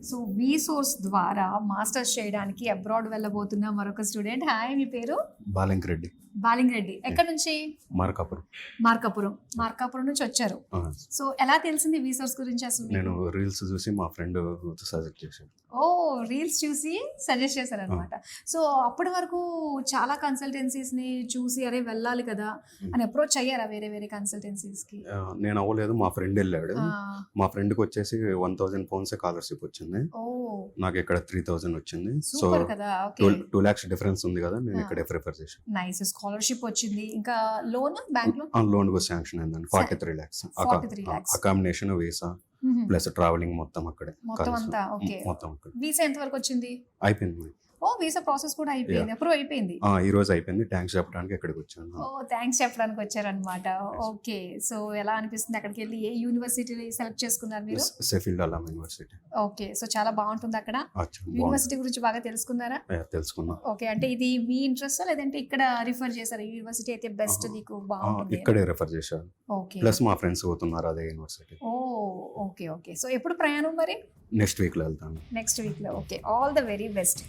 So we source ద్వారా masters చేయడానికి abroad వెళ్ళబోతున్న మరొక స్టూడెంట్. హాయ్, మీ పేరు? బాలింక్ రెడ్డి, బాలింగ్ రెడ్డి. ఎక్కడి నుంచి? మార్కాపురం. మార్కాపురం నుంచి వచ్చారు. ఆ, సో ఎలా తెలిసింది వి సోర్స్ గురించి అసలు మీకు? నేను రీల్స్ చూసి మా ఫ్రెండ్ సజెస్ట్ చేశాను. ఓ, రీల్స్ చూసి సజెస్ట్ చేశారనమాట. సో అప్పటి వరకు చాలా కన్సల్టెన్సీస్ ని చూసి అరే వెళ్ళాలి కదా అని అప్రోచ్ అయ్యారా వేరే వేరే కన్సల్టెన్సీస్ కి? నేను అవ్వలేదు, మా ఫ్రెండ్ వెళ్ళాడు. మా ఫ్రెండ్కి వచ్చేసి 1000 pounds స్కాలర్షిప్ వచ్చింది, ఓ నాకు ఇక్కడ 3000 వచ్చింది. సో సూపర్ కదా. ఓకే, 2 lakhs డిఫరెన్స్ ఉంది కదా, నేను ఇక్కడ ప్రిఫర్ చేశాను. నైస్. స్కాలర్షిప్ వచ్చింది, ఇంకా లోన్ బ్యాంక్ లో లోన్ కూడా శాంక్షన్ అయిందండి. 43 lakhs 43 lakhs. Accommodation, visa plus travelling మొత్తం అక్కడే. మొత్తం అంతా ఓకే. మొత్తం అక్కడ వీసా ఎంత వరకు వచ్చింది? అయిపోయింది. ఓ, వీసా ప్రాసెస్ కూడా అయిపోయింది, అప్రూవ్ అయిపోయింది. ఈ రోజు అయిపోయింది. థ్యాంక్స్ చెప్పడానికి ఇక్కడికి వచ్చాను. ఓ, థ్యాంక్స్ చెప్పడానికి వచ్చారనమాట. ఓకే, సో ఎలా అనిపిస్తుంది అక్కడికి వెళ్ళి? ఏ యూనివర్సిటీ సెలెక్ట్ చేసుకున్నారు మీరు? Sheffield Hallam university. Okay, so చాలా బాగుంటుంది అక్కడ. యూనివర్సిటీ గురించి బాగా తెలుసుకున్నారా? తెలుసుకున్నా. ఓకే, అంటే ఇది మీ ఇంట్రెస్ట్ లేదంటే ఇక్కడ రిఫర్ చేశారు యూనివర్సిటీ అయితే బెస్ట్ నీకు బాగుంటుంది? ఇక్కడే రెఫర్ చేశారు. ఓకే, ప్లస్ మా ఫ్రెండ్స్ పోతున్నారు అదే యూనివర్సిటీ. ఓ ఓకే ఓకే. సో ఎప్పుడు ప్రయాణం మరి? నెక్స్ట్ వీక్ లో వెళ్తాను. నెక్స్ట్ వీక్ లో. Okay, all the very best.